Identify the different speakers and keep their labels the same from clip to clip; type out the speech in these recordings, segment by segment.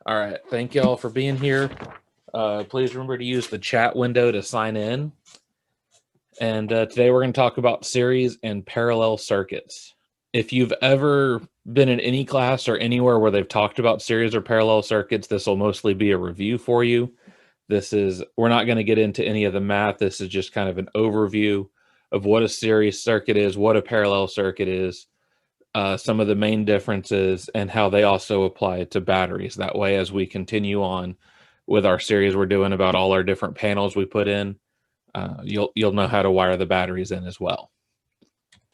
Speaker 1: All right. Thank y'all for being here. Please remember to use the chat window to sign in. And today we're going to talk about series and parallel circuits. If you've ever been in any class or anywhere where they've talked about series or parallel circuits, this will mostly be a review for you. We're not going to get into any of the math. This is just kind of an overview of what a series circuit is, what a parallel circuit is, some of the main differences, and how they also apply to batteries. That way, as we continue on with our series we're doing about all our different panels we put in, you'll know how to wire the batteries in as well.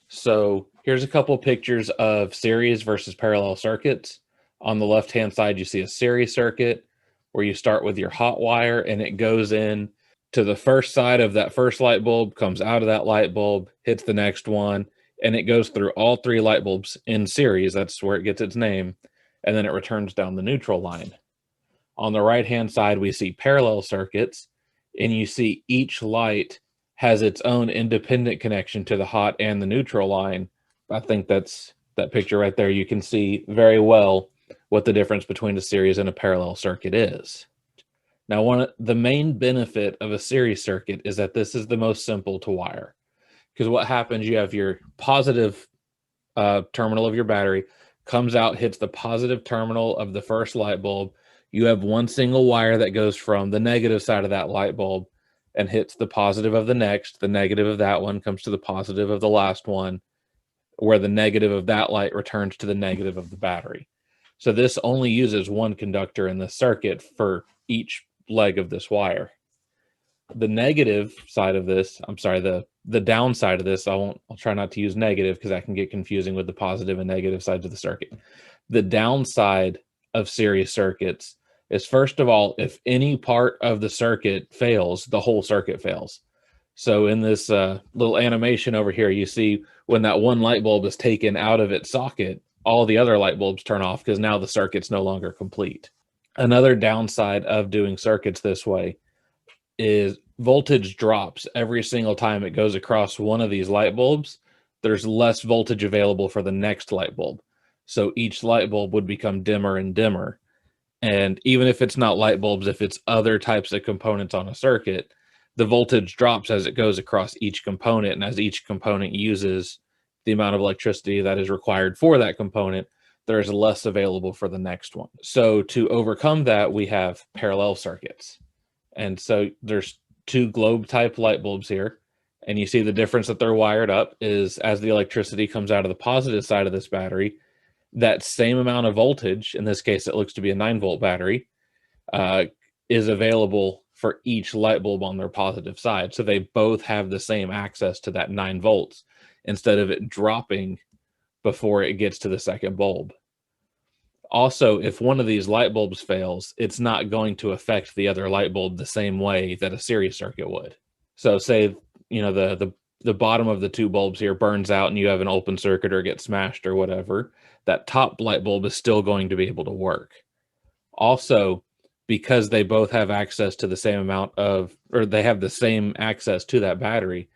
Speaker 1: So here's a couple of pictures of series versus parallel circuits. On the left-hand side, you see a series circuit where you start with your hot wire and it goes in to the first side of that first light bulb, comes out of that light bulb, hits the next one, and it goes through all three light bulbs in series. That's where it gets its name. And then it returns down the neutral line. On the right-hand side, we see parallel circuits, and you see each light has its own independent connection to the hot and the neutral line. I think that's that picture right there. You can see very well what the difference between a series and a parallel circuit is. Now, the main benefit of a series circuit is that this is the most simple to wire. Because what happens, you have your positive terminal of your battery comes out, hits the positive terminal of the first light bulb. You have one single wire that goes from the negative side of that light bulb and hits the positive of the next. The negative of that one comes to the positive of the last one, where the negative of that light returns to the negative of the battery. So this only uses one conductor in the circuit for each leg of this wire. The negative side of this, the downside of this, I'll try not to use negative because that can get confusing with the positive and negative sides of the circuit. The downside of series circuits is, first of all, if any part of the circuit fails, the whole circuit fails. So in this little animation over here, you see when that one light bulb is taken out of its socket, all the other light bulbs turn off because now the circuit's no longer complete. Another downside of doing circuits this way is voltage drops every single time it goes across one of these light bulbs. There's less voltage available for the next light bulb. So each light bulb would become dimmer and dimmer. And even if it's not light bulbs, if it's other types of components on a circuit, the voltage drops as it goes across each component. And as each component uses the amount of electricity that is required for that component, there's less available for the next one. So to overcome that, we have parallel circuits. And so there's two globe type light bulbs here. And you see the difference that they're wired up is as the electricity comes out of the positive side of this battery, that same amount of voltage, in this case, it looks to be a 9-volt battery, is available for each light bulb on their positive side. So they both have the same access to that 9 volts instead of it dropping before it gets to the second bulb. Also, if one of these light bulbs fails, it's not going to affect the other light bulb the same way that a series circuit would. So say, the bottom of the two bulbs here burns out and you have an open circuit or gets smashed or whatever, that top light bulb is still going to be able to work. Also, because they both have access to the same amount of, or they have the same access to that battery,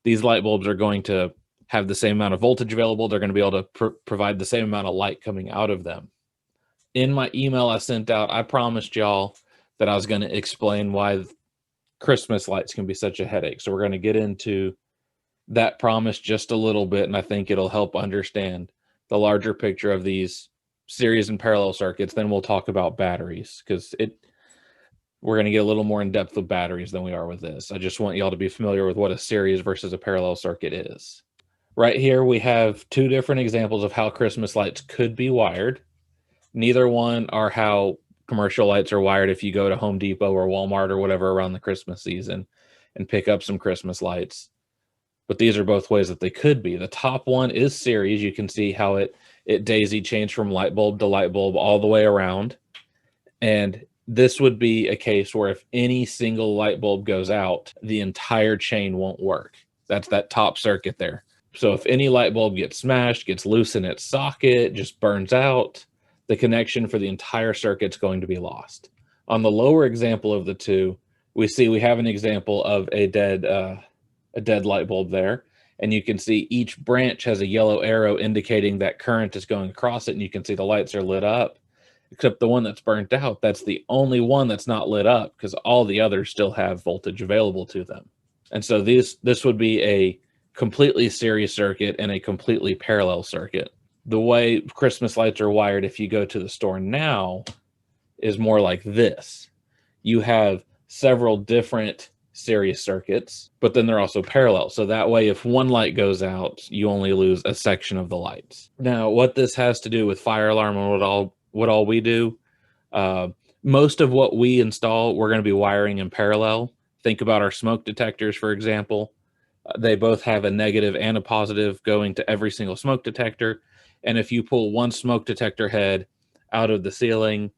Speaker 1: these light bulbs are going to have the same amount of voltage available. They're going to be able to provide the same amount of light coming out of them. In my email I sent out, I promised y'all that I was going to explain why Christmas lights can be such a headache. So we're going to get into that promise just a little bit, and I think it'll help understand the larger picture of these series and parallel circuits. Then we'll talk about batteries because we're going to get a little more in depth with batteries than we are with this. I just want y'all to be familiar with what a series versus a parallel circuit is. Right here we have two different examples of how Christmas lights could be wired. Neither one are how commercial lights are wired if you go to Home Depot or Walmart or whatever around the Christmas season and pick up some Christmas lights. But these are both ways that they could be. The top one is series. You can see how it daisy chains from light bulb to light bulb all the way around. And this would be a case where if any single light bulb goes out, the entire chain won't work. That's that top circuit there. So if any light bulb gets smashed, gets loose in its socket, just burns out, the connection for the entire circuit's going to be lost. On the lower example of the two, we have an example of a dead light bulb there. And you can see each branch has a yellow arrow indicating that current is going across it. And you can see the lights are lit up. except the one that's burnt out, that's the only one that's not lit up because all the others still have voltage available to them. And so this would be a completely series circuit and a completely parallel circuit. The way Christmas lights are wired, if you go to the store now, is more like this. You have several different series circuits, but then they're also parallel. So that way, if one light goes out, you only lose a section of the lights. Now, what this has to do with fire alarm and what all we do, most of what we install, we're going to be wiring in parallel. Think about our smoke detectors, for example. They both have a negative and a positive going to every single smoke detector. And if you pull one smoke detector head out of the ceiling,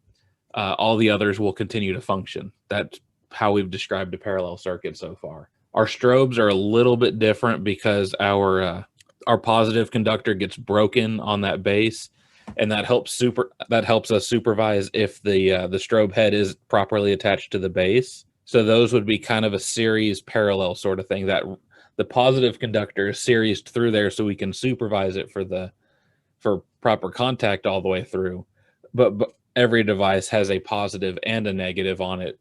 Speaker 1: all the others will continue to function. That's how we've described a parallel circuit so far. Our strobes are a little bit different because our positive conductor gets broken on that base, and that helps us supervise if the strobe head is properly attached to the base. So those would be kind of a series parallel sort of thing, that the positive conductor is seriesed through there so we can supervise it for proper contact all the way through. But every device has a positive and a negative on it,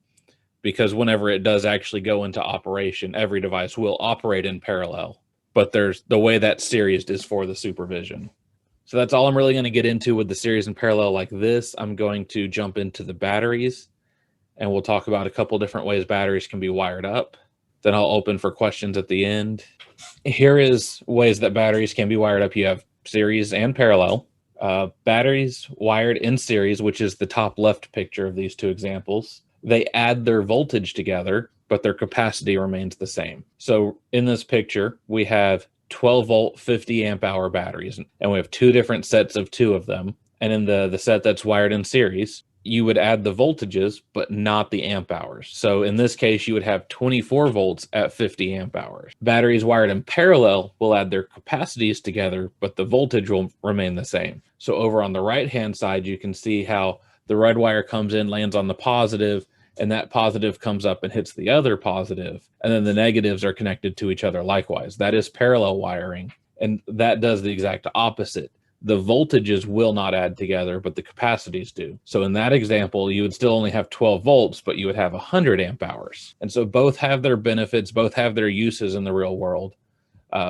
Speaker 1: because whenever it does actually go into operation, every device will operate in parallel. But there's the way that series is for the supervision. So that's all I'm really going to get into with the series and parallel like this. I'm going to jump into the batteries, and we'll talk about a couple different ways batteries can be wired up. Then I'll open for questions at the end. Here is ways that batteries can be wired up. You have series and parallel. Batteries wired in series, which is the top left picture of these two examples, they add their voltage together, but their capacity remains the same. So in this picture, we have 12 volt, 50 amp hour batteries, and we have two different sets of two of them. And in the set that's wired in series, you would add the voltages, but not the amp hours. So in this case, you would have 24 volts at 50 amp hours. Batteries wired in parallel will add their capacities together, but the voltage will remain the same. So over on the right-hand side, you can see how the red wire comes in, lands on the positive, and that positive comes up and hits the other positive, and then the negatives are connected to each other likewise. That is parallel wiring, and that does the exact opposite. The voltages will not add together, but the capacities do. So in that example, you would still only have 12 volts, but you would have 100 amp hours. And so both have their benefits, both have their uses in the real world.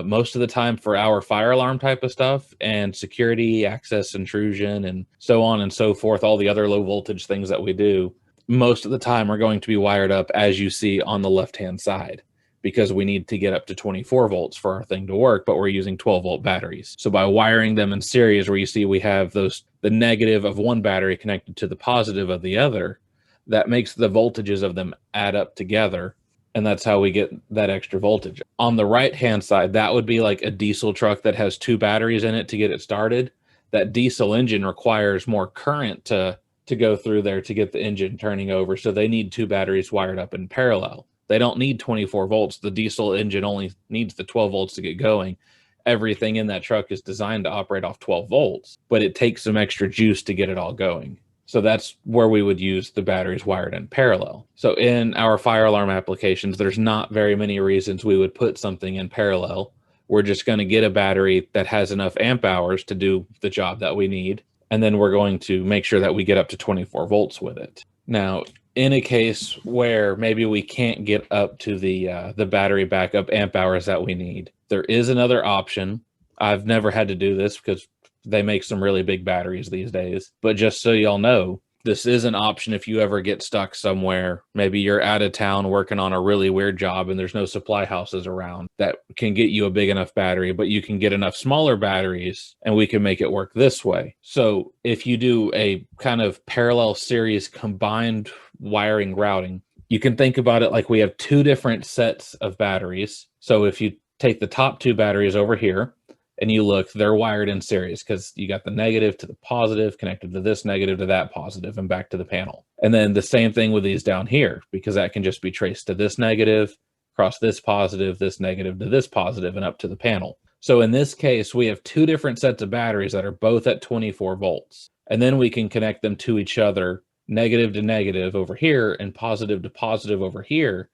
Speaker 1: Most of the time for our fire alarm type of stuff and security, access intrusion, and so on and so forth, all the other low voltage things that we do, most of the time are going to be wired up as you see on the left-hand side, because we need to get up to 24 volts for our thing to work, but we're using 12 volt batteries. So by wiring them in series, where you see we have the negative of one battery connected to the positive of the other, that makes the voltages of them add up together. And that's how we get that extra voltage. On the right-hand side, that would be like a diesel truck that has two batteries in it to get it started. That diesel engine requires more current to go through there to get the engine turning over. So they need two batteries wired up in parallel. They don't need 24 volts. The diesel engine only needs the 12 volts to get going. Everything in that truck is designed to operate off 12 volts, but it takes some extra juice to get it all going. So that's where we would use the batteries wired in parallel. So in our fire alarm applications, there's not very many reasons we would put something in parallel. We're just going to get a battery that has enough amp hours to do the job that we need. And then we're going to make sure that we get up to 24 volts with it. Now, in a case where maybe we can't get up to the battery backup amp hours that we need, there is another option. I've never had to do this because they make some really big batteries these days. But just so y'all know, this is an option if you ever get stuck somewhere. Maybe you're out of town working on a really weird job and there's no supply houses around that can get you a big enough battery, but you can get enough smaller batteries and we can make it work this way. So if you do a kind of parallel series combined wiring routing, you can think about it like we have two different sets of batteries. So if you take the top two batteries over here, and you look, they're wired in series because you got the negative to the positive connected to this negative to that positive and back to the panel. And then the same thing with these down here, because that can just be traced to this negative, across this positive, this negative to this positive, and up to the panel. So in this case, we have two different sets of batteries that are both at 24 volts. And then we can connect them to each other, negative to negative over here and positive to positive over here.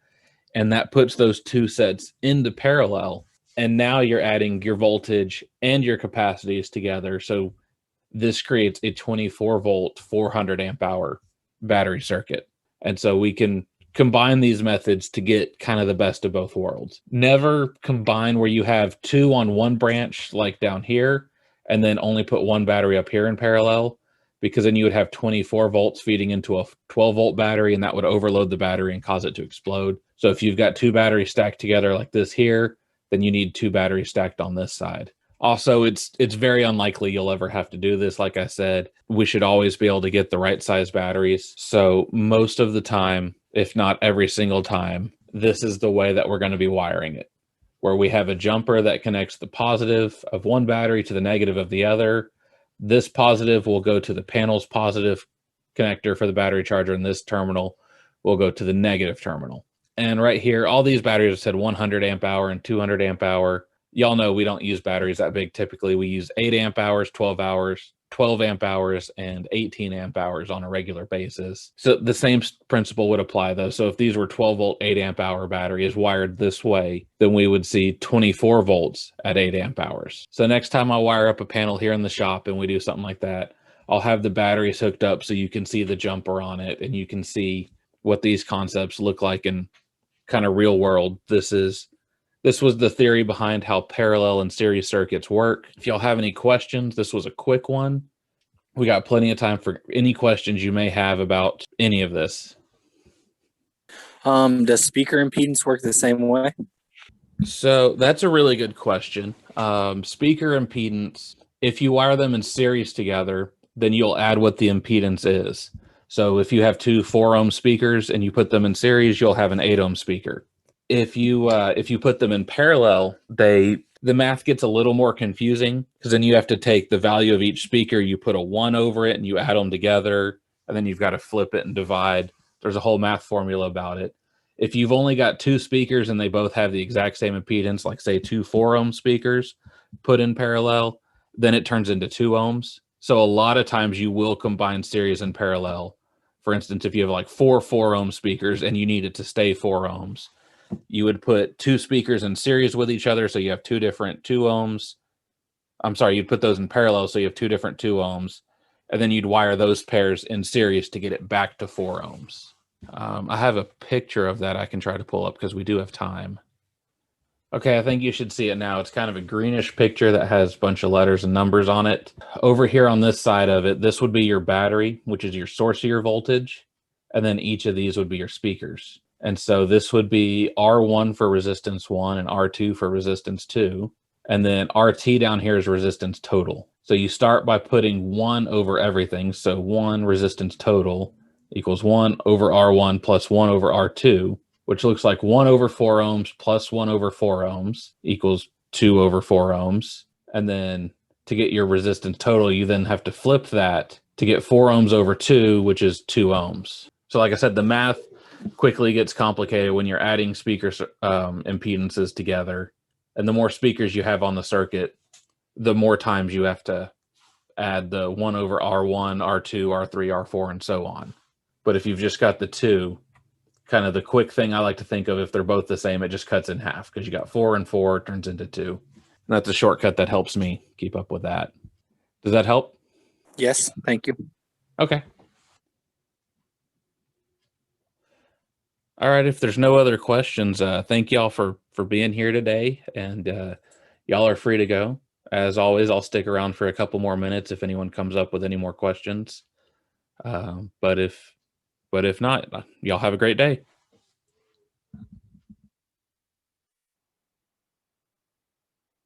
Speaker 1: And that puts those two sets into parallel. And now you're adding your voltage and your capacities together. So this creates a 24 volt, 400 amp hour battery circuit. And so we can combine these methods to get kind of the best of both worlds. Never combine where you have two on one branch, like down here, and then only put one battery up here in parallel, because then you would have 24 volts feeding into a 12 volt battery, and that would overload the battery and cause it to explode. So if you've got two batteries stacked together like this here, then you need two batteries stacked on this side. Also, it's very unlikely you'll ever have to do this. Like I said, we should always be able to get the right size batteries. So most of the time, if not every single time, this is the way that we're going to be wiring it, where we have a jumper that connects the positive of one battery to the negative of the other. This positive will go to the panel's positive connector for the battery charger, and this terminal will go to the negative terminal. And right here, all these batteries have said 100 amp hour and 200 amp hour. Y'all know we don't use batteries that big. Typically, we use 8 amp hours, 12 hours, 12 amp hours, and 18 amp hours on a regular basis. So the same principle would apply, though. So if these were 12 volt, 8 amp hour batteries wired this way, then we would see 24 volts at 8 amp hours. So next time I wire up a panel here in the shop and we do something like that, I'll have the batteries hooked up so you can see the jumper on it and you can see what these concepts look like in kind of real world. This was the theory behind how parallel and series circuits work. If y'all have any questions, this was a quick one. We got plenty of time for any questions you may have about any of this.
Speaker 2: Does speaker impedance work the same way?
Speaker 1: So that's a really good question. Speaker impedance, if you wire them in series together, then you'll add what the impedance is. So if you have two 4 ohm speakers and you put them in series, you'll have an 8 ohm speaker. If you put them in parallel, the math gets a little more confusing, because then you have to take the value of each speaker, you put a 1 over it, and you add them together, and then you've got to flip it and divide. There's a whole math formula about it. If you've only got two speakers and they both have the exact same impedance, like say two 4 ohm speakers put in parallel, then it turns into 2 ohms. So a lot of times you will combine series and parallel. For instance, if you have like 4 ohm speakers and you need it to stay 4 ohms, you would put two speakers in series with each other, so you have two different 2 ohms. I'm sorry, you'd put those in parallel, so you have two different 2 ohms, and then you'd wire those pairs in series to get it back to 4 ohms. I have a picture of that I can try to pull up because we do have time. Okay, I think you should see it now. It's kind of a greenish picture that has a bunch of letters and numbers on it. Over here on this side of it, this would be your battery, which is your source of your voltage, and then each of these would be your speakers. And so this would be R1 for resistance 1 and R2 for resistance 2. And then RT down here is resistance total. So you start by putting 1 over everything. So 1 resistance total equals 1 over R1 plus 1 over R2, which looks like 1 over 4 ohms plus 1 over 4 ohms equals 2 over 4 ohms. And then to get your resistance total, you then have to flip that to get 4 ohms over 2, which is 2 ohms. So like I said, the math quickly gets complicated when you're adding speaker impedances together. And the more speakers you have on the circuit, the more times you have to add the 1 over R1, R2, R3, R4, and so on. But if you've just got the two, kind of the quick thing I like to think of, if they're both the same, it just cuts in half, because you got 4 and 4 turns into 2. And that's a shortcut that helps me keep up with that. Does that help?
Speaker 2: Yes, thank you.
Speaker 1: Okay. All right, if there's no other questions, thank y'all for being here today, and y'all are free to go. As always, I'll stick around for a couple more minutes if anyone comes up with any more questions. But if not, y'all have a great day.